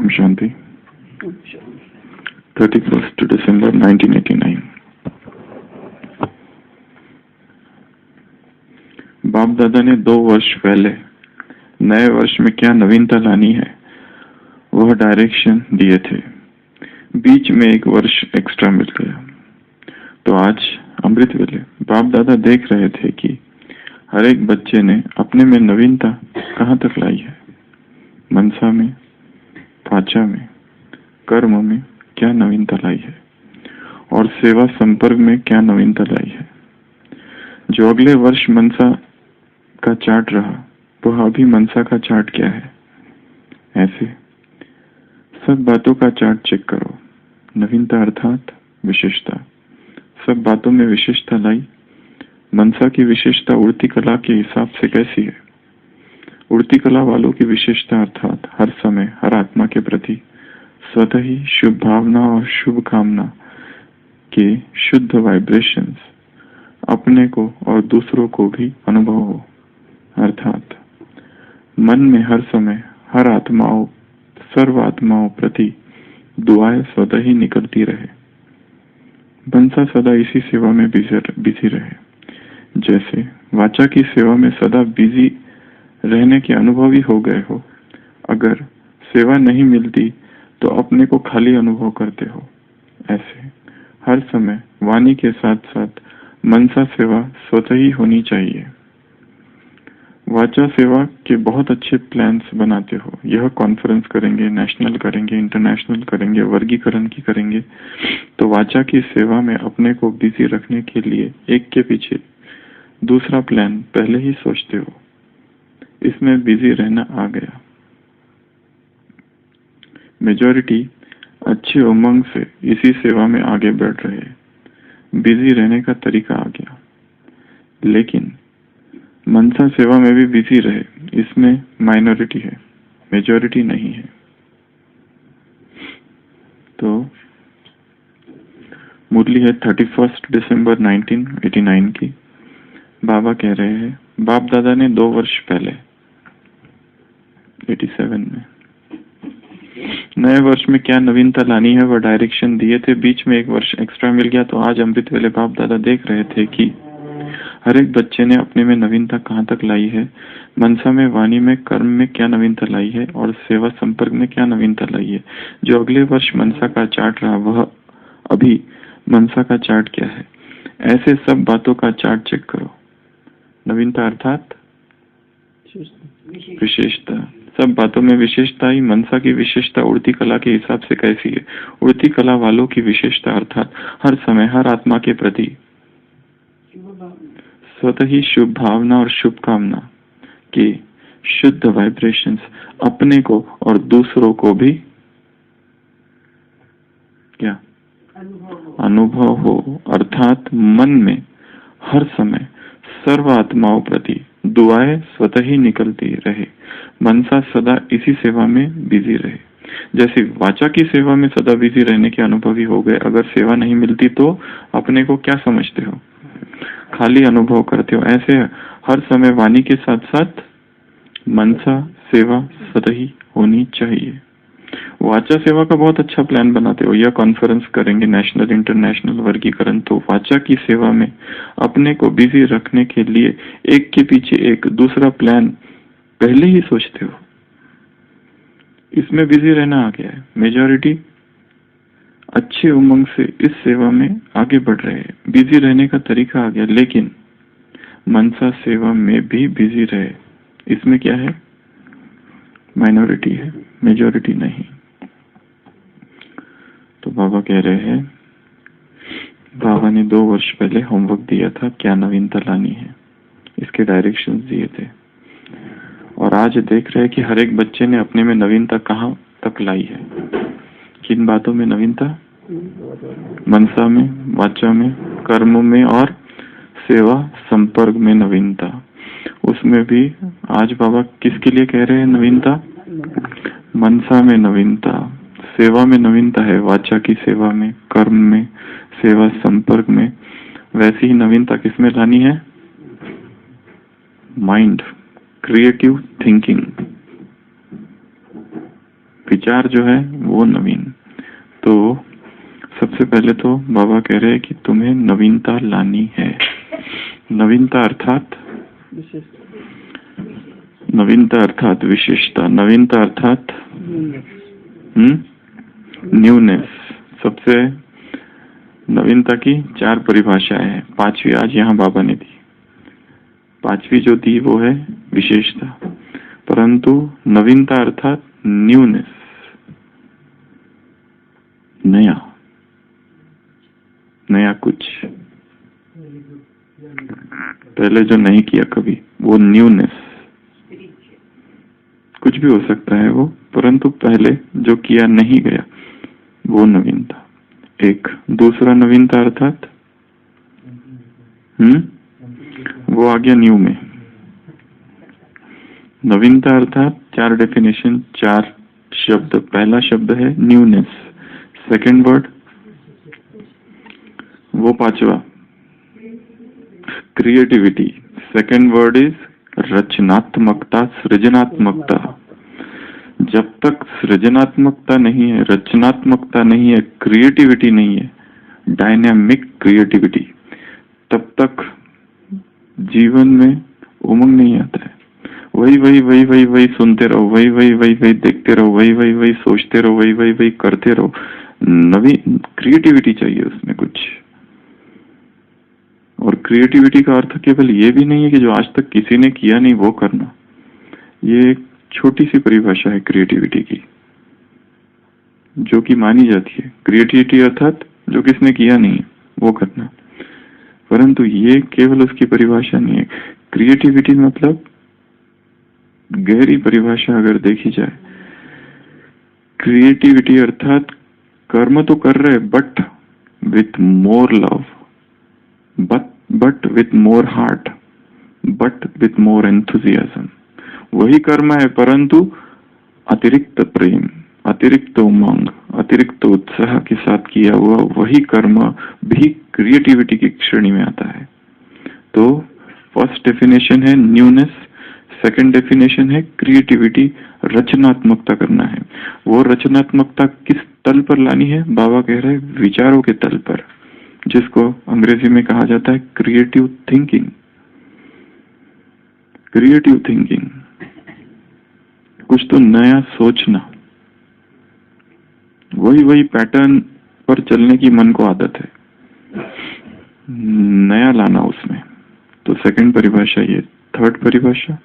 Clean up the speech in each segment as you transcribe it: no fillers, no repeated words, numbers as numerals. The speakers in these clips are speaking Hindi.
ओम शांति। 31st December 1989। बाप दादा ने 2 वर्ष पहले नए वर्ष में क्या नवीनता लानी है वह डायरेक्शन दिए थे। बीच में 1 वर्ष एक्स्ट्रा मिल गया। तो आज अमृत वेले बाप दादा देख रहे थे कि हर एक बच्चे ने अपने में नवीनता कहाँ तक लाई है। मनसा में, वाचा में, कर्म में क्या नवीनता लाई है और सेवा संपर्क में क्या नवीनता लाई है। जो अगले वर्ष मनसा का चार्ट रहा वह अभी मनसा का चार्ट क्या है। ऐसे सब बातों का चार्ट चेक करो। नवीनता अर्थात विशेषता। सब बातों में विशेषता लाई। मनसा की विशेषता उड़ती कला के हिसाब से कैसी है। उड़ती कला वालों की विशेषता अर्थात हर समय हर आत्मा के प्रति स्वतः ही शुभ भावना और शुभ कामना के शुद्ध वाइब्रेशंस अपने को और दूसरों को भी अनुभव हो। अर्थात मन में हर समय हर आत्माओं सर्व आत्माओं प्रति दुआएं स्वतः ही निकलती रहे। मनसा सदा इसी सेवा में बिजी रहे। जैसे वाचा की सेवा में सदा बिजी रहने के अनुभवी हो गए हो। अगर सेवा नहीं मिलती तो अपने को खाली अनुभव करते हो। ऐसे हर समय वाणी के साथ साथ मनसा सेवा स्वतः ही होनी चाहिए। वाचा सेवा के बहुत अच्छे प्लान्स बनाते हो। यह कॉन्फ्रेंस करेंगे, नेशनल करेंगे, इंटरनेशनल करेंगे, वर्गीकरण की करेंगे। तो वाचा की सेवा में अपने को बिजी रखने के लिए एक के पीछे दूसरा प्लान पहले ही सोचते हो। इसमें बिजी रहना आ गया। मेजॉरिटी अच्छे उमंग से इसी सेवा में आगे बढ़ रहे हैं। बिजी रहने का तरीका आ गया। लेकिन मनसा सेवा में भी बिजी रहे, इसमें माइनॉरिटी है, मेजॉरिटी नहीं है। तो मुरली है 31 दिसंबर 1989 की। बाबा कह रहे हैं बाप दादा ने 2 वर्ष पहले 87 में नए वर्ष में क्या नवीनता लानी है वह डायरेक्शन दिए थे। बीच में 1 वर्ष एक्स्ट्रा मिल गया। तो आज अमृत वेले बाप दादा देख रहे थे कि हर एक बच्चे ने अपने में नवीनता कहाँ तक लाई है। मनसा में, वाणी में, कर्म में क्या नवीनता लाई है और सेवा संपर्क में क्या नवीनता लाई है। जो अगले वर्ष मनसा का चार्ट रहा वह अभी मनसा का चार्ट क्या है। ऐसे सब बातों का चार्ट चेक करो। नवीनता अर्थात विशेषता। सब बातों में विशेषता ही। मनसा की विशेषता उड़ती कला के हिसाब से कैसी है। उड़ती कला वालों की विशेषता अर्थात हर समय हर आत्मा के प्रति स्वतः ही शुभ भावना और शुभ कामना के शुद्ध वाइब्रेशंस अपने को और दूसरों को भी क्या अनुभव हो। अर्थात मन में हर समय सर्व आत्माओं प्रति दुआएं स्वतः ही निकलती रहे। मनसा सदा इसी सेवा में बिजी रहे। जैसे वाचा की सेवा में सदा बिजी रहने के अनुभवी हो गए। अगर सेवा नहीं मिलती तो अपने को क्या समझते हो, खाली अनुभव करते हो। ऐसे हर समय वाणी के साथ साथ मनसा सेवा स्वतः ही होनी चाहिए। वाचा सेवा का बहुत अच्छा प्लान बनाते हो। यह कॉन्फ्रेंस करेंगे, नेशनल इंटरनेशनल वर्गीकरण। तो वाचा की सेवा में अपने को बिजी रखने के लिए एक के पीछे एक दूसरा प्लान पहले ही सोचते हो। इसमें बिजी रहना आ गया है। मेजॉरिटी अच्छे उमंग से इस सेवा में आगे बढ़ रहे हैं। बिजी रहने का तरीका आ गया। लेकिन मनसा सेवा में भी बिजी रहे, इसमें क्या है, माइनॉरिटी है, मेजॉरिटी नहीं। तो बाबा कह रहे हैं बाबा ने 2 वर्ष पहले होमवर्क दिया था क्या नवीनता लानी है। इसके डायरेक्शंस दिए थे और आज देख रहे हैं कि हर एक बच्चे ने अपने में नवीनता कहाँ तक लाई है। किन बातों में नवीनता, मनसा में, वाचा में, कर्म में और सेवा संपर्क में नवीनता। उसमें भी आज बाबा किसके लिए कह रहे हैं नवीनता। मनसा में नवीनता, सेवा में नवीनता है। वाचा की सेवा में, कर्म में, सेवा संपर्क में। वैसी ही नवीनता किसमें लानी है, माइंड, क्रिएटिव थिंकिंग। विचार जो है वो नवीन। तो सबसे पहले तो बाबा कह रहे हैं कि तुम्हें नवीनता लानी है। नवीनता अर्थात विशेषता, नवीनता अर्थात न्यूनेस। सबसे नवीनता की 4 परिभाषाएं हैं। 5वीं आज यहाँ बाबा ने दी। 5वीं जो दी वो है विशेषता, परंतु नवीनता अर्थात न्यूनेस, नया कुछ, पहले जो नहीं किया कभी, वो न्यूनेस। कुछ भी हो सकता है वो, परंतु पहले जो किया नहीं गया वो नवीनता। एक दूसरा नवीनता अर्थात वो आ गया न्यू में। नवीनता अर्थात 4 डेफिनेशन, 4 शब्द। पहला शब्द है न्यूनेस, सेकंड वर्ड वो 5वां क्रिएटिविटी, सेकंड वर्ड इज रचनात्मकता, सृजनात्मकता। जब तक सृजनात्मकता नहीं है, रचनात्मकता नहीं है, क्रिएटिविटी नहीं है, डायनामिक क्रिएटिविटी, तब तक जीवन में उमंग नहीं आता है। वही सुनते रहो, वही देखते रहो, वही सोचते रहो, वही करते रहो। नवीन क्रिएटिविटी चाहिए उसमें कुछ। और क्रिएटिविटी का अर्थ केवल ये भी नहीं है कि जो आज तक किसी ने किया नहीं वो करना। ये एक छोटी सी परिभाषा है क्रिएटिविटी की, जो कि मानी जाती है। क्रिएटिविटी अर्थात जो किसने किया नहीं वो करना, परंतु ये केवल उसकी परिभाषा नहीं है। क्रिएटिविटी मतलब गहरी परिभाषा अगर देखी जाए, क्रिएटिविटी अर्थात कर्म तो कर रहे but with more love, but with more heart, but with more enthusiasm. वही कर्म है परंतु अतिरिक्त प्रेम, अतिरिक्त उमंग, अतिरिक्त उत्साह के साथ किया हुआ वही कर्म भी क्रिएटिविटी की श्रेणी में आता है। तो फर्स्ट डेफिनेशन है न्यूनेस, सेकंड डेफिनेशन है क्रिएटिविटी, रचनात्मकता करना है। वो रचनात्मकता किस तल पर लानी है? बाबा कह रहे हैं विचारों के तल पर, जिसको अंग्रेजी में कहा जाता है क्रिएटिव थिंकिंग। क्रिएटिव थिंकिंग, कुछ तो नया सोचना। वही पैटर्न पर चलने की मन को आदत है, नया लाना उसमें। तो सेकंड परिभाषा ये। थर्ड परिभाषा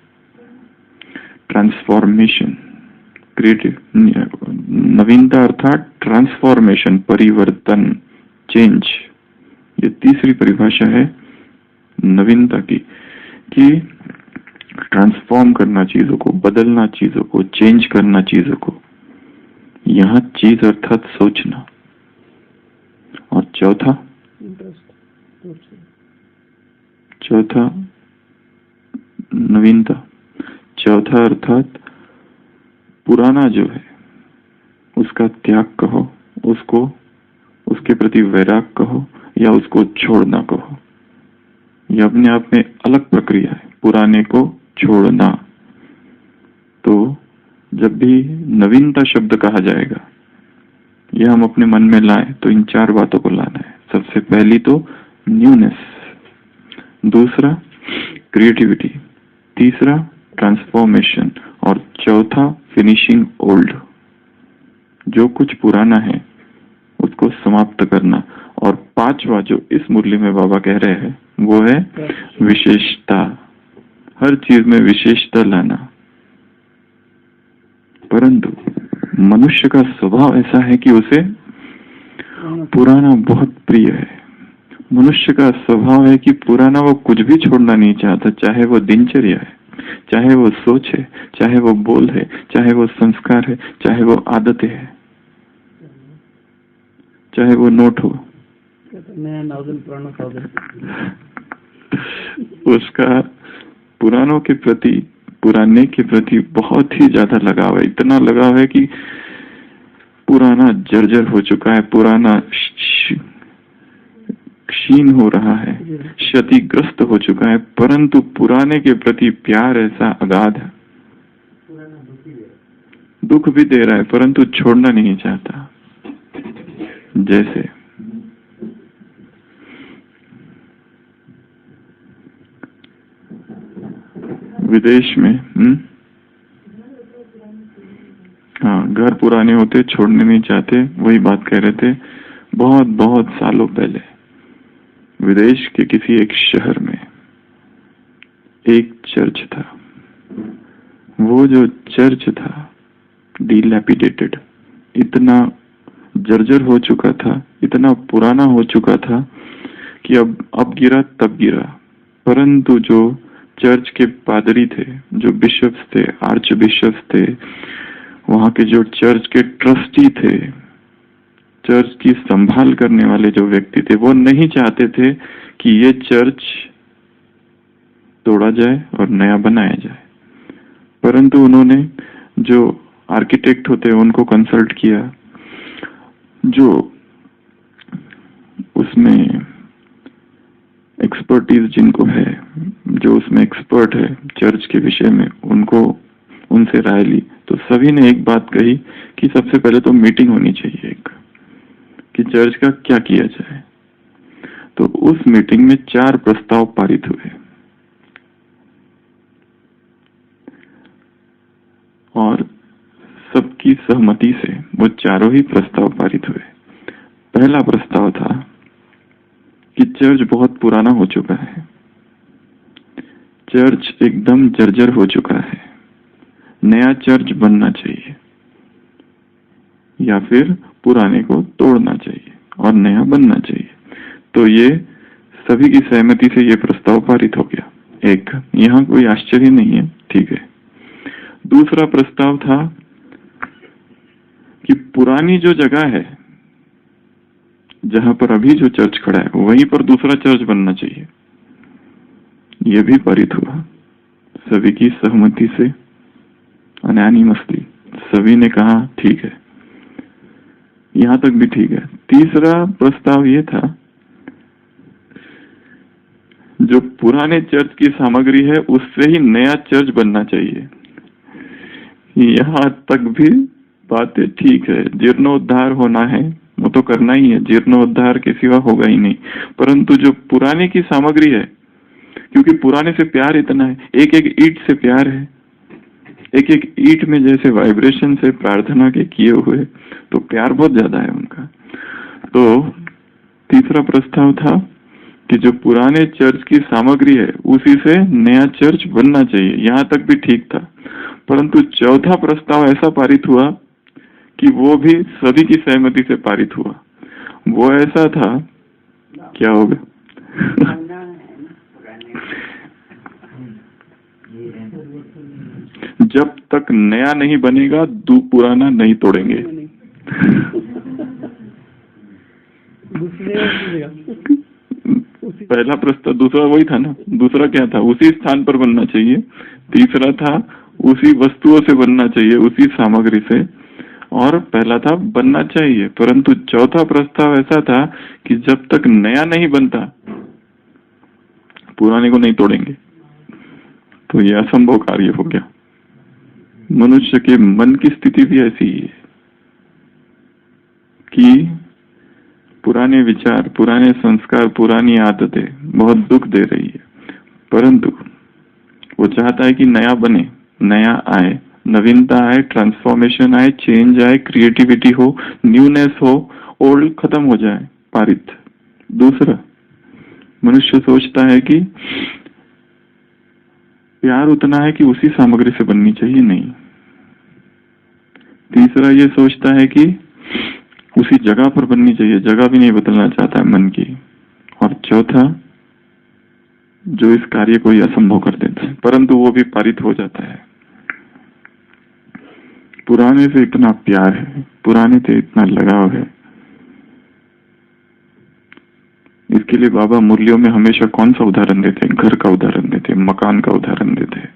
ट्रांसफॉर्मेशन, क्रिएटिव नवीनता अर्थात ट्रांसफॉर्मेशन, परिवर्तन, चेंज। ये तीसरी परिभाषा है नवीनता की, कि ट्रांसफॉर्म करना चीजों को, बदलना चीजों को, चेंज करना चीजों को। यहाँ चीज अर्थात सोचना। और चौथा नवीनता, चौथा अर्थात पुराना जो है उसका त्याग कहो, उसको, उसके प्रति वैराग कहो, या उसको छोड़ना कहो। यह अपने आप में अलग प्रक्रिया है, पुराने को छोड़ना। तो जब भी नवीनता शब्द कहा जाएगा, यह हम अपने मन में लाएं तो इन 4 बातों को लाना है। सबसे पहली तो न्यूनेस, दूसरा क्रिएटिविटी, तीसरा ट्रांसफॉर्मेशन, और चौथा फिनिशिंग ओल्ड। जो कुछ पुराना है उसको समाप्त करना। और 5वां जो इस मुरली में बाबा कह रहे हैं वो है विशेषता, हर चीज में विशेषता लाना। परंतु मनुष्य का स्वभाव ऐसा है कि उसे पुराना बहुत प्रिय है। मनुष्य का स्वभाव है कि पुराना वो कुछ भी छोड़ना नहीं चाहता, चाहे वो दिनचर्या है, चाहे वो सोच है, चाहे वो बोल है, चाहे वो संस्कार है, चाहे वो आदतें है, चाहे वो नोट हो। उसका पुरानों के प्रति, पुराने के प्रति बहुत ही ज्यादा लगाव है। इतना लगाव है कि पुराना जर्जर हो चुका है, पुराना क्षीण हो रहा है, क्षतिग्रस्त हो चुका है, परंतु पुराने के प्रति प्यार ऐसा अगाध है। दुख भी दे रहा है परंतु छोड़ना नहीं चाहता। जैसे विदेश में हाँ, घर पुराने होते, छोड़ने नहीं चाहते। वही बात कह रहे थे। बहुत बहुत सालों पहले विदेश के किसी एक शहर में एक चर्च था। वो जो चर्च था डिलैपिडेटेड, इतना जर्जर हो चुका था, इतना पुराना हो चुका था कि अब गिरा तब गिरा। परंतु जो चर्च के पादरी थे, जो बिशप्स थे, आर्च बिशप्स थे, वहां के जो चर्च के ट्रस्टी थे, चर्च की संभाल करने वाले जो व्यक्ति थे, वो नहीं चाहते थे कि ये चर्च तोड़ा जाए और नया बनाया जाए। परंतु उन्होंने जो आर्किटेक्ट होते हैं उनको कंसल्ट किया, जो उसमें एक्सपर्टीज जिनको है, जो उसमें एक्सपर्ट है चर्च के विषय में, उनसे राय ली। तो सभी ने एक बात कही कि सबसे पहले तो मीटिंग होनी चाहिए एक, कि चर्च का क्या किया जाए। तो उस मीटिंग में 4 प्रस्ताव पारित हुए और सबकी सहमति से वो चारों ही प्रस्ताव पारित हुए। पहला प्रस्ताव था कि चर्च बहुत पुराना हो चुका है, चर्च एकदम जर्जर हो चुका है, नया चर्च बनना चाहिए या फिर पुराने को तोड़ना चाहिए और नया बनना चाहिए। तो ये सभी की सहमति से ये प्रस्ताव पारित हो गया। एक, यहाँ कोई आश्चर्य नहीं है, ठीक है। दूसरा प्रस्ताव था कि पुरानी जो जगह है जहां पर अभी जो चर्च खड़ा है वहीं पर दूसरा चर्च बनना चाहिए। यह भी पारित हुआ सभी की सहमति से, अनैनिमसली। सभी ने कहा ठीक है, यहां तक भी ठीक है। तीसरा प्रस्ताव यह था, जो पुराने चर्च की सामग्री है उससे ही नया चर्च बनना चाहिए। यहां तक भी बातें ठीक है, जीर्णोद्धार होना है, वो तो करना ही है, जीर्णोद्धार के सिवा होगा ही नहीं। परंतु जो पुराने की सामग्री है, क्योंकि पुराने से प्यार इतना है, एक एक ईंट से प्यार है, एक एक ईंट में जैसे वाइब्रेशन से प्रार्थना के किए हुए, तो प्यार बहुत ज्यादा है उनका। तो तीसरा प्रस्ताव था कि जो पुराने चर्च की सामग्री है उसी से नया चर्च बनना चाहिए। यहां तक भी ठीक था। परंतु चौथा प्रस्ताव ऐसा पारित हुआ कि वो भी सभी की सहमति से पारित हुआ। वो ऐसा था, क्या होगा जब तक नया नहीं बनेगा पुराना नहीं तोड़ेंगे। पहला प्रस्ताव, दूसरा वही था ना, दूसरा क्या था, उसी स्थान पर बनना चाहिए। तीसरा था उसी वस्तुओं से बनना चाहिए, उसी सामग्री से। और पहला था बनना चाहिए। परंतु चौथा प्रस्ताव ऐसा था कि जब तक नया नहीं बनता पुराने को नहीं तोड़ेंगे। तो यह असंभव कार्य हो गया। मनुष्य के मन की स्थिति भी ऐसी ही है कि पुराने विचार, पुराने संस्कार, पुरानी आदतें बहुत दुख दे रही है। परंतु वो चाहता है कि नया बने, नया आए, नवीनता आए, ट्रांसफॉर्मेशन आए, चेंज आए, क्रिएटिविटी हो, न्यूनेस हो, ओल्ड खत्म हो जाए, पारित। दूसरा, मनुष्य सोचता है कि प्यार उतना है कि उसी सामग्री से बननी चाहिए, नहीं। तीसरा ये सोचता है कि उसी जगह पर बननी चाहिए, जगह भी नहीं बदलना चाहता है मन की। और चौथा, जो इस कार्य को ही असंभव कर देता है, परंतु वो भी पारित हो जाता है। पुराने से इतना प्यार है, पुराने से इतना लगाव है। इसके लिए बाबा मुरलियों में हमेशा कौन सा उदाहरण देते हैं? घर का उदाहरण देते हैं, मकान का उदाहरण देते हैं।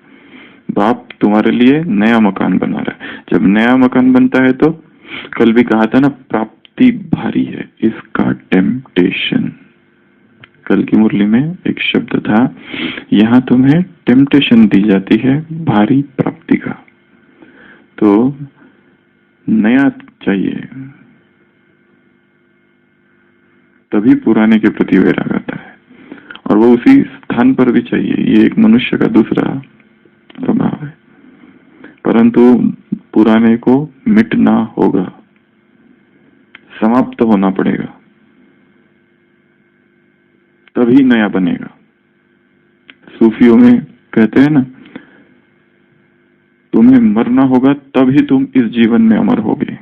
बाप तुम्हारे लिए नया मकान बना रहा है। जब नया मकान बनता है तो कल भी कहा था ना, प्राप्ति भारी है, इसका टेम्पटेशन। कल की मुरली में एक शब्द था, यहाँ तुम्हें टेम्पटेशन दी जाती है भारी प्राप्ति का। तो नया चाहिए, तभी पुराने के प्रति वैराग आता है। और वो उसी स्थान पर भी चाहिए। ये एक मनुष्य का दूसरा स्वभाव है। परंतु पुराने को मिटना होगा, समाप्त होना पड़ेगा, तभी नया बनेगा। सूफियों में कहते हैं ना, तुम्हें मरना होगा तभी तुम इस जीवन में अमर होगे।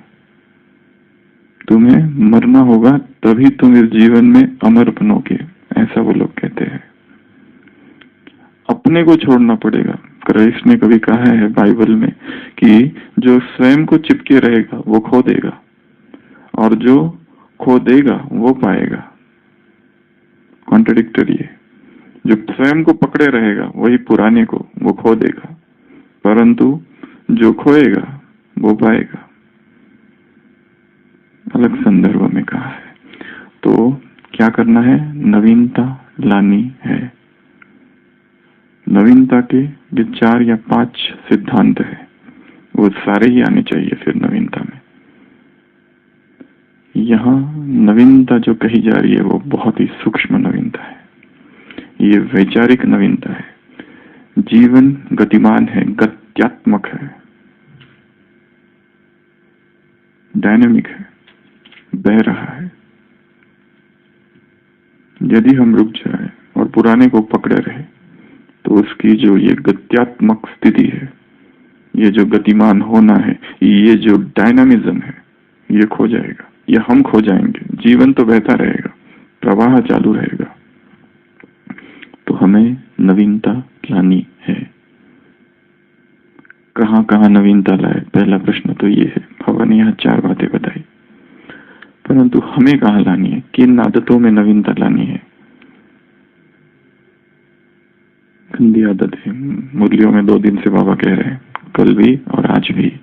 तुम्हें मरना होगा तभी तुम इस जीवन में अमर बनोगे, ऐसा वो लोग कहते हैं। अपने को छोड़ना पड़ेगा। कृष्ण ने कभी कहा है बाइबल में कि जो स्वयं को चिपके रहेगा वो खो देगा, और जो खो देगा वो पाएगा। कॉन्ट्रडिक्टरी है। जो स्वयं को पकड़े रहेगा वही पुराने को वो खो देगा, परंतु जो खोएगा वो पाएगा। अलग संदर्भ में कहा है। तो क्या करना है? नवीनता लानी है। नवीनता के जो 4 या 5 सिद्धांत है वो सारे ही आने चाहिए फिर नवीनता में। यहाँ नवीनता जो कही जा रही है वो बहुत ही सूक्ष्म नवीनता है। ये वैचारिक नवीनता है। जीवन गतिमान है, गत्यात्मक है, डायनेमिक है, बह रहा है। यदि हम रुक जाए और पुराने को पकड़े रहे तो उसकी जो ये गत्यात्मक स्थिति है, ये जो गतिमान होना है, ये जो डायनामिज्म है, ये खो जाएगा, ये हम खो जाएंगे। जीवन तो बहता रहेगा, प्रवाह चालू रहेगा। तो हमें नवीनता लानी है। कहां कहां नवीनता लाए? पहला प्रश्न तो ये है। भगवान ने यहाँ 4 बातें बताई, परंतु हमें कहां लानी है? किन आदतों में नवीनता लानी है? गंदी आदत है। मुरलियों में 2 दिन से बाबा कह रहे हैं, कल भी और आज भी।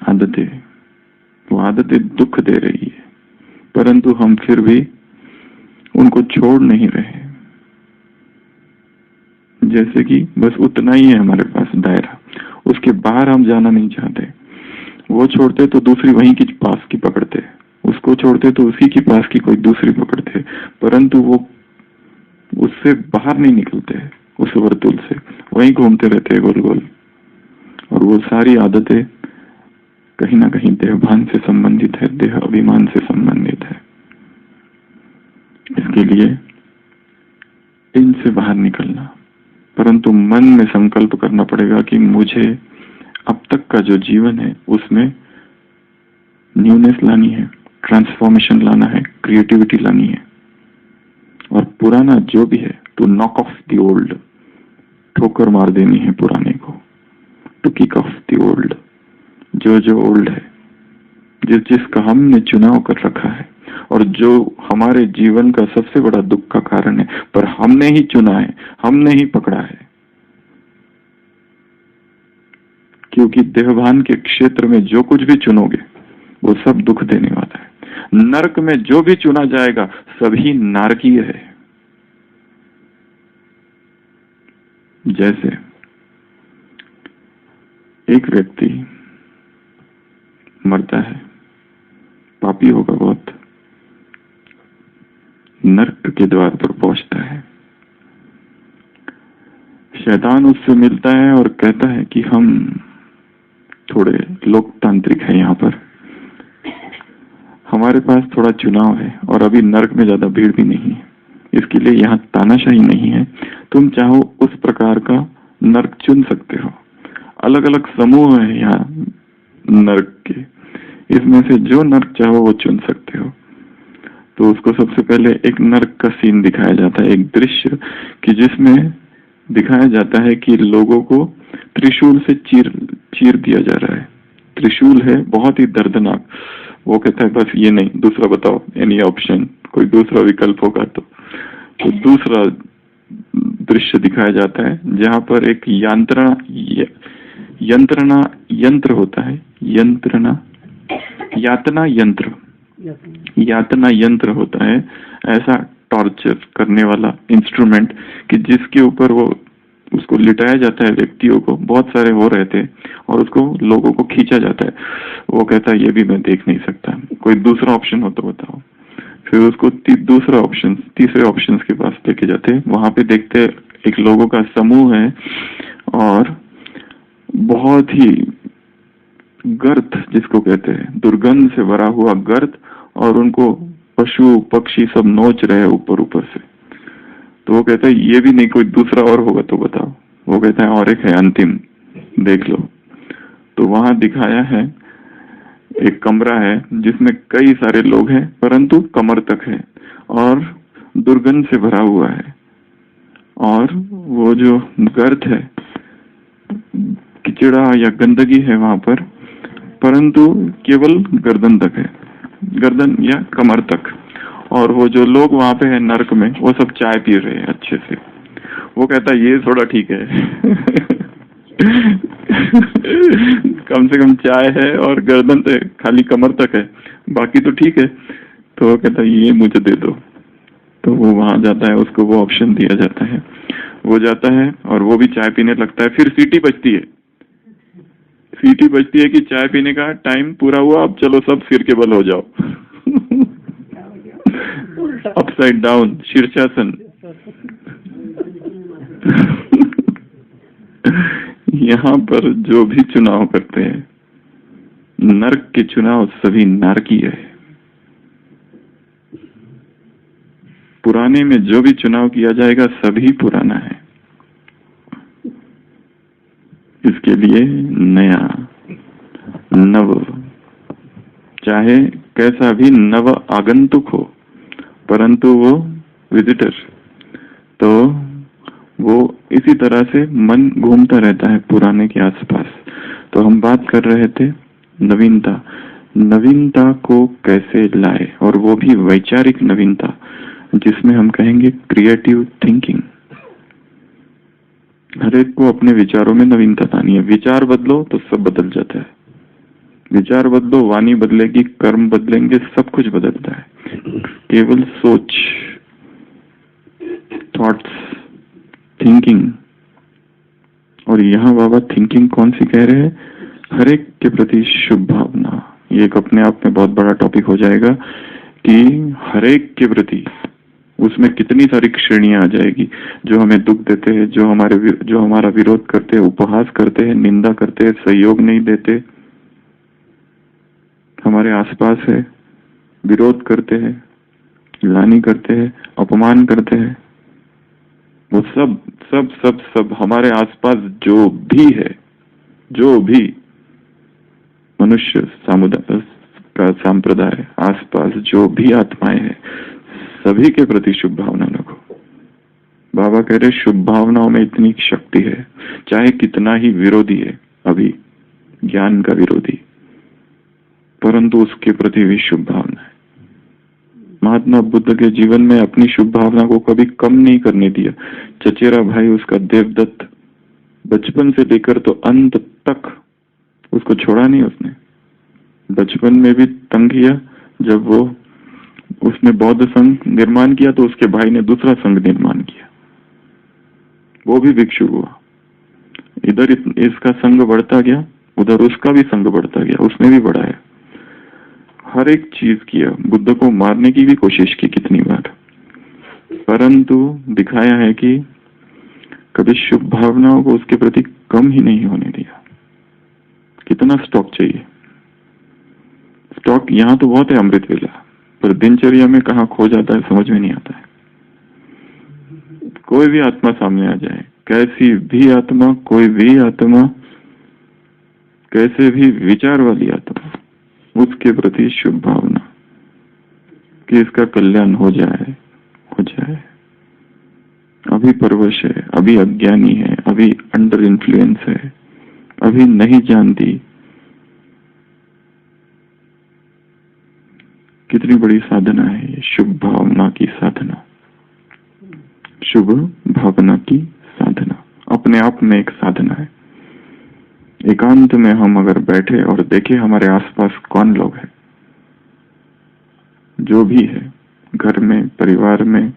आदतें, वो आदतें दुख दे रही है, परंतु हम फिर भी उनको छोड़ नहीं रहे। जैसे कि बस उतना ही है हमारे पास दायरा, उसके बाहर हम जाना नहीं चाहते। वो छोड़ते तो दूसरी वहीं की पास की पकड़ते, उसको छोड़ते तो उसी की पास की कोई दूसरी पकड़ते, परंतु वो उससे बाहर नहीं निकलते, उस वर्तुल से वहीं घूमते रहते गोल गोल। और वो सारी आदतें कहीं ना कहीं देहभान से संबंधित है, देह अभिमान से संबंधित है। इसके लिए इनसे बाहर निकलना, परंतु मन में संकल्प करना पड़ेगा कि मुझे अब तक का जो जीवन है उसमें न्यूनेस लानी है, ट्रांसफॉर्मेशन लाना है, क्रिएटिविटी लानी है। और पुराना जो भी है, to knock off the old, ठोकर मार देनी है पुराने को, to kick off the old. जो जो ओल्ड है, जिसका हमने चुनाव कर रखा है और जो हमारे जीवन का सबसे बड़ा दुख का कारण है, पर हमने ही चुना है, हमने ही पकड़ा है। क्योंकि देहभान के क्षेत्र में जो कुछ भी चुनोगे वो सब दुख देने वाला है। नरक में जो भी चुना जाएगा सभी नारकीय है। जैसे एक व्यक्ति मरता है, पापी होगा बहुत, नरक के द्वार पर पहुंचता है। शैतान उससे मिलता है और कहता है कि हम थोड़े लोकतांत्रिक हैं, यहाँ पर हमारे पास थोड़ा चुनाव है और अभी नरक में ज्यादा भीड़ भी नहीं है, इसके लिए यहाँ तानाशाही नहीं है। तुम चाहो उस प्रकार का नरक चुन सकते हो। अलग अलग समूह है यहाँ नरक के, इसमें से जो नरक चाहो वो चुन सकते हो। तो उसको सबसे पहले एक नरक का सीन दिखाया जाता है, एक दृश्य कि जिसमें दिखाया जाता है कि लोगों को त्रिशूल से चीर दिया जा रहा है। त्रिशूल है बहुत ही दर्दनाक। वो कहता है बस ये नहीं, दूसरा बताओ, एनी ऑप्शन, कोई दूसरा विकल्प होगा तो दूसरा दृश्य दिखाया जाता है जहां पर एक यंत्र होता है, यातना यंत्र होता है, ऐसा टॉर्चर करने वाला इंस्ट्रूमेंट कि जिसके ऊपर वो उसको लिटाया जाता है, व्यक्तियों को बहुत सारे हो रहे थे और उसको लोगों को खींचा जाता है। वो कहता है ये भी मैं देख नहीं सकता, कोई दूसरा ऑप्शन हो तो बताओ। फिर उसको दूसरा ऑप्शन, तीसरे ऑप्शन के पास लेके जाते हैं। वहां पे देखते एक लोगों का समूह है और बहुत ही गर्त, जिसको कहते हैं दुर्गंध से भरा हुआ गर्त, और उनको पशु पक्षी सब नोच रहे हैं ऊपर ऊपर से। तो वो कहता है ये भी नहीं, कोई दूसरा और होगा तो बताओ। वो कहता है और एक है अंतिम, देख लो। तो वहां दिखाया है एक कमरा है जिसमें कई सारे लोग हैं, परंतु कमर तक है और दुर्गंध से भरा हुआ है, और वो जो गर्त है, कीचड़ा या गंदगी है वहां पर, परंतु केवल गर्दन तक है, गर्दन या कमर तक। और वो जो लोग वहां पे है नर्क में, वो सब चाय पी रहे हैं अच्छे से। वो कहता है ये थोड़ा ठीक है कम से कम चाय है और गर्दन से खाली कमर तक है, बाकी तो ठीक है। तो वो कहता है ये मुझे दे दो। तो वो वहां जाता है, उसको वो ऑप्शन दिया जाता है, वो जाता है और वो भी चाय पीने लगता है। फिर सीटी बजती है, सीटी बजती है कि चाय पीने का टाइम पूरा हुआ, अब चलो सब सिर के बल हो जाओ अपसाइड डाउन, शीर्षासन यहाँ पर जो भी चुनाव करते हैं, नर्क के चुनाव सभी नारकीय है। पुराने में जो भी चुनाव किया जाएगा सभी पुराना है। इसके लिए नया नव, चाहे कैसा भी नव आगंतुक हो, परंतु वो विजिटर, तो वो इसी तरह से मन घूमता रहता है पुराने के आसपास। तो हम बात कर रहे थे नवीनता, नवीनता को कैसे लाए, और वो भी वैचारिक नवीनता, जिसमें हम कहेंगे क्रिएटिव थिंकिंग। हर एक को अपने विचारों में नवीनता लानी है। विचार बदलो तो सब बदल जाता है। विचार बदलो, वाणी बदलेगी, कर्म बदलेंगे, सब कुछ बदलता है। केवल सोच, थॉट्स, थिंकिंग। और यहाँ बाबा थिंकिंग कौन सी कह रहे हैं? हर एक के प्रति शुभ भावना। ये एक अपने आप में बहुत बड़ा टॉपिक हो जाएगा कि हर एक के प्रति, उसमें कितनी सारी श्रेणियां आ जाएगी। जो हमें दुख देते हैं, जो हमारा विरोध करते हैं, उपहास करते हैं, निंदा करते हैं, सहयोग नहीं देते, हमारे आसपास है, विरोध करते हैं, ग्लानि करते हैं, अपमान करते हैं, वो सब सब सब सब हमारे आसपास जो भी है, जो भी मनुष्य समुदाय का संप्रदाय, आसपास जो भी आत्माएं हैं, सभी के प्रति शुभ भावना रखो। बाबा कह रहे शुभ भावनाओं में इतनी शक्ति है, चाहे कितना ही विरोधी है, अभी ज्ञान का विरोधी, परंतु उसके प्रति भी शुभ भावना है। महात्मा बुद्ध के जीवन में अपनी शुभ भावना को कभी कम नहीं करने दिया। चचेरा भाई उसका देवदत्त, बचपन से लेकर तो अंत तक उसको छोड़ा नहीं उसने। बचपन में भी तंग किया, जब वो उसने बौद्ध संघ निर्माण किया तो उसके भाई ने दूसरा संघ निर्माण किया, वो भी भिक्षु हुआ। इधर इसका संघ बढ़ता गया, उधर उसका भी संघ बढ़ता गया, उसने भी बढ़ाया। हर एक चीज किया, बुद्ध को मारने की भी कोशिश की कितनी बार, परंतु दिखाया है कि कभी शुभ भावनाओं को उसके प्रति कम ही नहीं होने दिया। कितना स्टॉक चाहिए? स्टॉक यहाँ तो बहुत है अमृत वेला, पर दिनचर्या में कहाँ खो जाता है समझ में नहीं आता है। कोई भी आत्मा सामने आ जाए, कैसी भी आत्मा, कोई भी आत्मा, कैसे भी विचार वाली आत्मा, उसके प्रति शुभ भावना कि इसका कल्याण हो जाए, हो जाए। अभी परवश है, अभी अज्ञानी है, अभी अंडर इन्फ्लुएंस है, अभी नहीं जानती। कितनी बड़ी साधना है ये, शुभ भावना की साधना, शुभ भावना की साधना अपने आप में एक साधना है। एकांत में हम अगर बैठे और देखे हमारे आसपास कौन लोग हैं, जो भी है, घर में, परिवार में,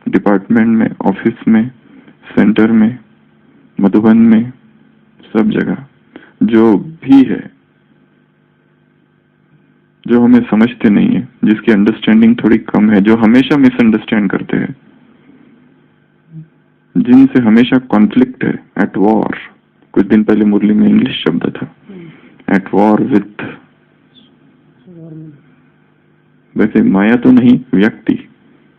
डिपार्टमेंट में, ऑफिस में, सेंटर में, मधुबन में, सब जगह जो भी है, जो हमें समझते नहीं है, जिसकी अंडरस्टैंडिंग थोड़ी कम है, जो हमेशा मिसअंडरस्टैंड करते हैं, जिनसे हमेशा कॉन्फ्लिक्ट है, एट वॉर। कुछ दिन पहले मुरली में इंग्लिश शब्द था, एट वॉर विथ। वैसे माया तो नहीं, व्यक्ति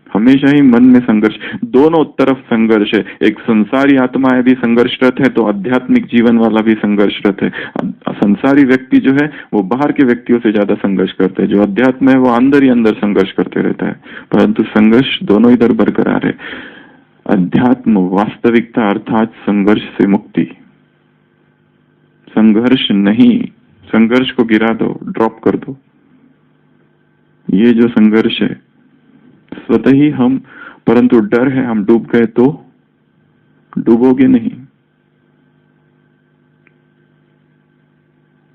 हमेशा ही मन में संघर्ष, दोनों तरफ संघर्ष है। एक संसारी आत्मा भी संघर्षरत है तो आध्यात्मिक जीवन वाला भी संघर्षरत है। संसारी व्यक्ति जो है वो बाहर के व्यक्तियों से ज्यादा संघर्ष करते हैं, जो अध्यात्म है वो अंदर ही अंदर संघर्ष करते रहता है, परंतु संघर्ष दोनों इधर बरकरार है। अध्यात्म वास्तविकता अर्थात संघर्ष से मुक्ति। संघर्ष नहीं, संघर्ष को गिरा दो, ड्रॉप कर दो। ये जो संघर्ष है स्वतः ही हम, परंतु डर है हम डूब गए तो डूबोगे नहीं,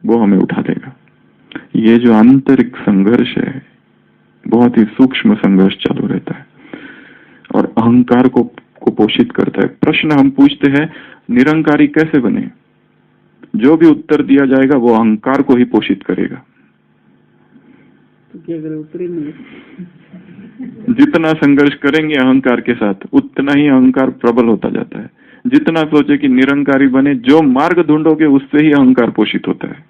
वो हमें उठा देगा। ये जो आंतरिक संघर्ष है बहुत ही सूक्ष्म संघर्ष चालू रहता है और अहंकार को पोषित करता है। प्रश्न हम पूछते हैं निरंकारी कैसे बने, जो भी उत्तर दिया जाएगा वो अहंकार को ही पोषित करेगा। तो क्या करें, उत्तर ही नहीं। जितना संघर्ष करेंगे अहंकार के साथ उतना ही अहंकार प्रबल होता जाता है। जितना सोचे कि निरंकारी बने, जो मार्ग ढूंढोगे उससे ही अहंकार पोषित होता है।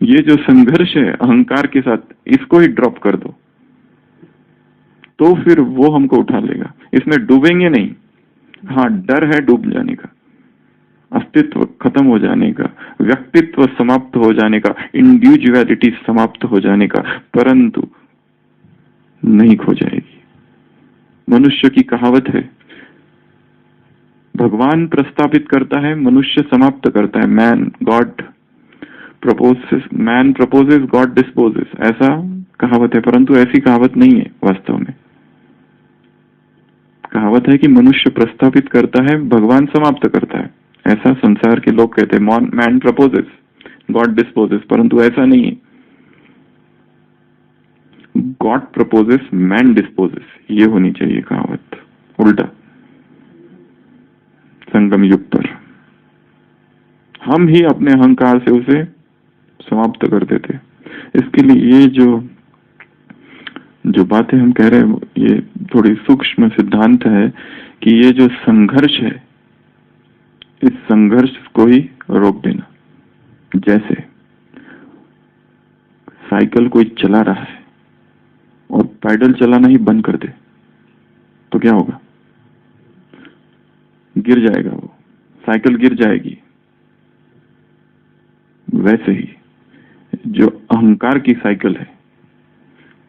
ये जो संघर्ष है अहंकार के साथ, इसको ही ड्रॉप कर दो तो फिर वो हमको उठा लेगा। इसमें डूबेंगे नहीं। हाँ, डर है डूब जाने का, अस्तित्व खत्म हो जाने का, व्यक्तित्व समाप्त हो जाने का, इंडिविजुअलिटी समाप्त हो जाने का, परंतु नहीं खो जाएगी। मनुष्य की कहावत है, भगवान प्रस्तापित करता है, मनुष्य समाप्त करता है। Man God proposes, man proposes, God disposes, ऐसा कहावत है, परंतु ऐसी कहावत नहीं है। वास्तव में कहावत है कि मनुष्य प्रस्तापित करता है, भगवान समाप्त करता है। ऐसा संसार के लोग कहते हैं, मैन प्रपोजेस, गॉड डिस्पोजेस, परंतु ऐसा नहीं है। गॉड प्रपोजेस, मैन डिस्पोजेस, ये होनी चाहिए कहावत, उल्टा संगम युग पर। हम ही अपने अहंकार से उसे समाप्त कर देते। इसके लिए ये जो बातें हम कह रहे हैं ये थोड़ी सूक्ष्म सिद्धांत है कि ये जो संघर्ष है, इस संघर्ष को ही रोक देना। जैसे साइकिल कोई चला रहा है और पैडल चलाना ही बंद कर दे तो क्या होगा? गिर जाएगा, वो साइकिल गिर जाएगी। वैसे ही जो अहंकार की साइकिल है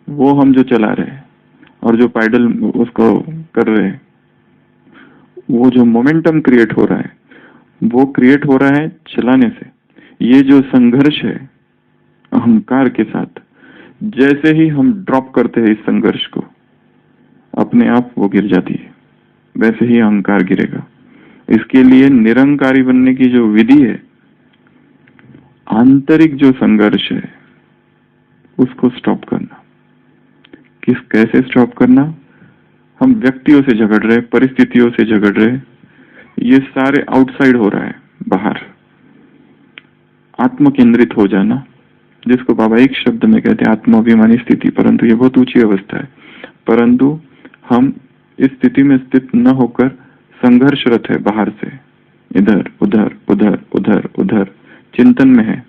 वो हम जो चला रहे हैं और जो पैडल उसको कर रहे हैं, वो जो मोमेंटम क्रिएट हो रहा है वो क्रिएट हो रहा है चलाने से। ये जो संघर्ष है अहंकार के साथ, जैसे ही हम ड्रॉप करते हैं इस संघर्ष को, अपने आप वो गिर जाती है, वैसे ही अहंकार गिरेगा। इसके लिए निरंकारी बनने की जो विधि है, आंतरिक जो संघर्ष है उसको स्टॉप करना। कैसे स्टॉप करना? हम व्यक्तियों से झगड़ रहे, परिस्थितियों से झगड़ रहे, ये सारे आउटसाइड हो रहा है, बाहर। आत्म केंद्रित हो जाना, जिसको बाबा एक शब्द में कहते हैं आत्माभिमानी स्थिति, परंतु ये बहुत ऊंची अवस्था है। परंतु हम इस स्थिति में स्थित न होकर संघर्षरत है, बाहर से इधर उधर उधर उधर उधर चिंतन में है।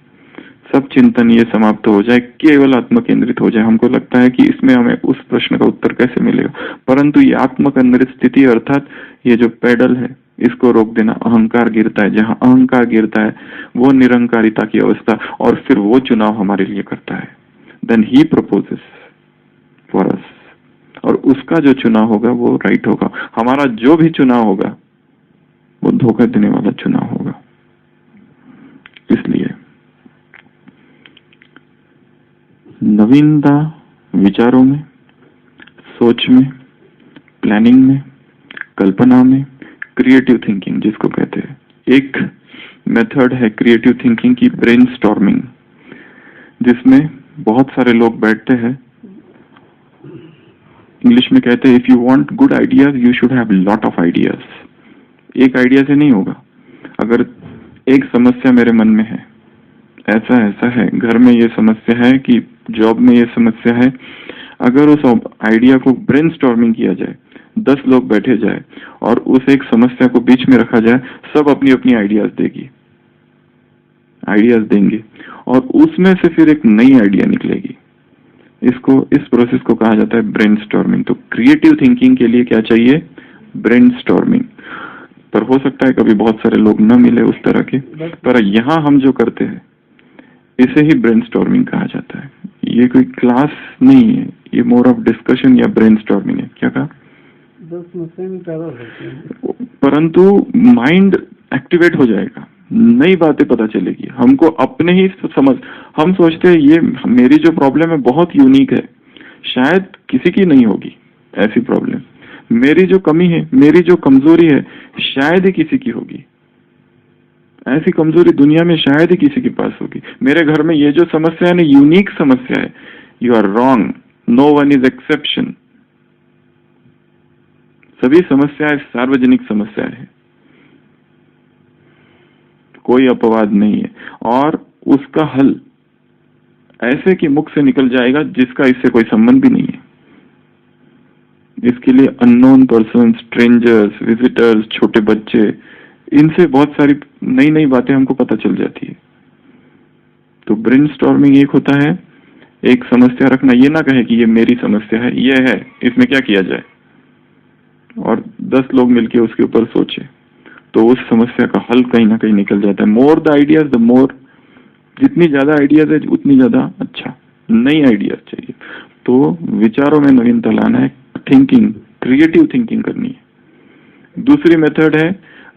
सब चिंतन ये समाप्त हो जाए, केवल आत्म केंद्रित हो जाए। हमको लगता है कि इसमें हमें उस प्रश्न का उत्तर कैसे मिलेगा, परंतु ये आत्म केंद्रित स्थिति अर्थात ये जो पैडल है इसको रोक देना। अहंकार गिरता है, जहां अहंकार गिरता है वो निरंकारिता की अवस्था, और फिर वो चुनाव हमारे लिए करता है। Then he proposes for us, और उसका जो चुनाव होगा वो राइट होगा। हमारा जो भी चुनाव होगा वो धोखा देने वाला चुनाव होगा। इसलिए नवीनता विचारों में, सोच में, प्लानिंग में, कल्पना में, क्रिएटिव थिंकिंग जिसको कहते हैं। एक मेथड है क्रिएटिव थिंकिंग की, ब्रेनस्टॉर्मिंग, जिसमें बहुत सारे लोग बैठते हैं। इंग्लिश में कहते हैं if you want good ideas you should have lot of ideas. एक आइडिया से नहीं होगा। अगर एक समस्या मेरे मन में है, ऐसा ऐसा है, घर में ये समस्या है कि जॉब में ये समस्या है, अगर उस आइडिया को ब्रेनस्टॉर्मिंग किया जाए, 10 लोग बैठे जाए और उस एक समस्या को बीच में रखा जाए, सब अपनी अपनी आइडियाज देंगे और उसमें से फिर एक नई आइडिया निकलेगी। इस प्रोसेस को कहा जाता है ब्रेनस्टॉर्मिंग। तो क्रिएटिव थिंकिंग के लिए क्या चाहिए? ब्रेनस्टॉर्मिंग। पर हो सकता है कभी बहुत सारे लोग न मिले उस तरह के, पर यहाँ हम जो करते हैं इसे ही ब्रेनस्टॉर्मिंग कहा जाता है। ये कोई क्लास नहीं है, ये मोर ऑफ डिस्कशन या ब्रेनस्टॉर्मिंग है। क्या कहा? 10 समस्याएं भी पैदा हो सकती हैं, परंतु माइंड एक्टिवेट हो जाएगा, नई बातें पता चलेगी हमको अपने ही समझ। हम सोचते हैं ये मेरी जो प्रॉब्लम है बहुत यूनिक है, शायद किसी की नहीं होगी ऐसी प्रॉब्लम। मेरी जो कमी है, मेरी जो कमजोरी है, शायद ही किसी की होगी। ऐसी कमजोरी दुनिया में शायद ही किसी के पास होगी। मेरे घर में ये जो समस्या है ना, यूनिक समस्या है। You are wrong, no one is exception. सभी समस्याएं सार्वजनिक समस्या है, कोई अपवाद नहीं है। और उसका हल ऐसे कि मुख से निकल जाएगा जिसका इससे कोई संबंध भी नहीं है। इसके लिए अननोन पर्सन, स्ट्रेंजर्स, विजिटर्स, छोटे बच्चे, इनसे बहुत सारी नई नई बातें हमको पता चल जाती है। तो ब्रेनस्टॉर्मिंग एक होता है, एक समस्या रखना, ये ना कहे कि ये मेरी समस्या है, ये है, इसमें क्या किया जाए, और 10 लोग मिलके उसके ऊपर सोचे तो उस समस्या का हल कहीं ना कहीं निकल जाता है। More the ideas the more, जितनी ज्यादा आइडियाज है उतनी ज्यादा अच्छा, नई आइडियाज चाहिए। तो विचारों में नवीनता लाना है, थिंकिंग, क्रिएटिव थिंकिंग करनी है। दूसरी मेथड है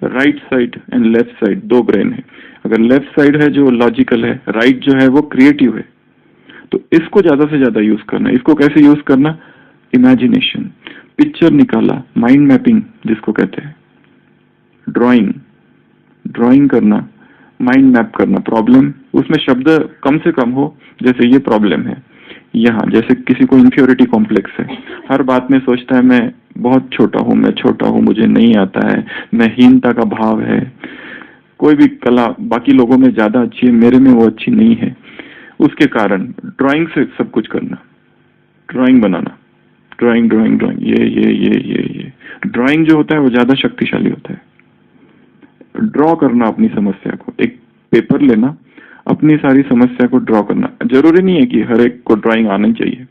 right side and left side, 2 brain है। अगर लेफ्ट साइड है जो लॉजिकल है, राइट जो है वो क्रिएटिव है, तो इसको ज्यादा से ज्यादा यूज करना। इसको कैसे यूज करना? इमेजिनेशन, पिक्चर निकाला, माइंड मैपिंग जिसको कहते हैं, ड्राइंग करना, माइंड मैप करना। प्रॉब्लम, उसमें शब्द कम से कम हो, जैसे ये प्रॉब्लम है यहाँ, जैसे किसी को इंफ्योरिटी कॉम्प्लेक्स है, हर बात में सोचता है मैं बहुत छोटा हूँ, मैं छोटा हूँ, मुझे नहीं आता है, मैं हीनता का भाव है, कोई भी कला बाकी लोगों में ज्यादा अच्छी है, मेरे में वो अच्छी नहीं है। उसके कारण ड्राइंग से सब कुछ करना, ड्राइंग बनाना, ड्राइंग, ये ड्राइंग जो होता है वो ज्यादा शक्तिशाली होता है। ड्रॉ करना अपनी समस्या को, एक पेपर लेना, अपनी सारी समस्या को ड्रॉ करना। जरूरी नहीं है कि हर एक को ड्राइंग आना ही चाहिए,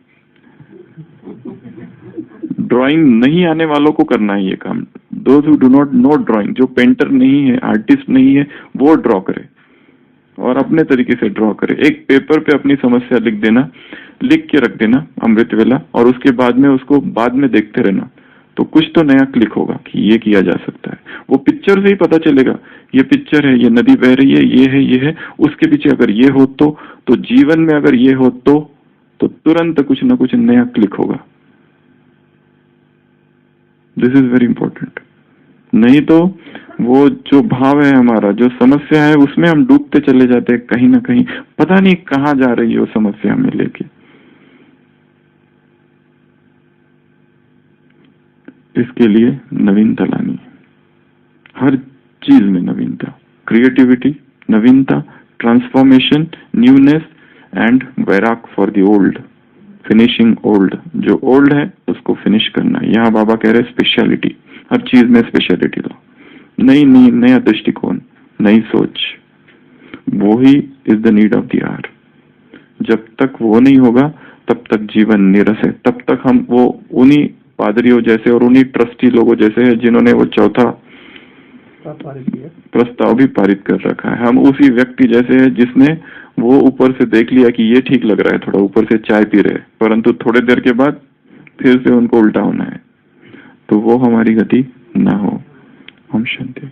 ड्राइंग नहीं आने वालों को करना है ये काम। Those who do not know drawing, जो पेंटर नहीं है, आर्टिस्ट नहीं है, वो ड्रॉ करे और अपने तरीके से ड्रॉ करे। एक पेपर पे अपनी समस्या लिख के रख देना अमृत वेला, और उसके बाद में उसको बाद में देखते रहना, तो कुछ तो नया क्लिक होगा कि ये किया जा सकता है। वो पिक्चर से ही पता चलेगा, ये पिक्चर है, ये नदी बह रही है, ये है, उसके पीछे अगर ये हो तो जीवन में अगर ये हो तो तुरंत कुछ ना कुछ नया क्लिक होगा। This is very important. नहीं तो वो जो भाव है हमारा, जो समस्या है, उसमें हम डूबते चले जाते हैं, कहीं ना कहीं पता नहीं कहाँ जा रही है वो समस्या हमें लेके। इसके लिए नवीनता लानी है, हर चीज में नवीनता, क्रिएटिविटी, नवीनता, ट्रांसफॉर्मेशन, न्यूनेस एंड वैराग for the old, finishing old. जो ओल्ड है उसको फिनिश करना। यहाँ बाबा कह रहे स्पेशलिटी, हर चीज में स्पेशलिटी लो, नया दृष्टिकोण, नई सोच, वो ही is the need of the hour. जब तक वो नहीं होगा तब तक जीवन नीरस है, तब तक हम वो उन्हीं पादरियों जैसे और उन्हीं ट्रस्टी लोगों जैसे हैं जिन्होंने वो चौथा प्रस्ताव भी पारित कर रखा है। हम उसी व्यक्ति जैसे हैं जिसने वो ऊपर से देख लिया कि ये ठीक लग रहा है, थोड़ा ऊपर से चाय पी रहे, परंतु थोड़ी देर के बाद फिर से उनको उल्टा होना है, तो वो हमारी गति ना हो। हम शांति।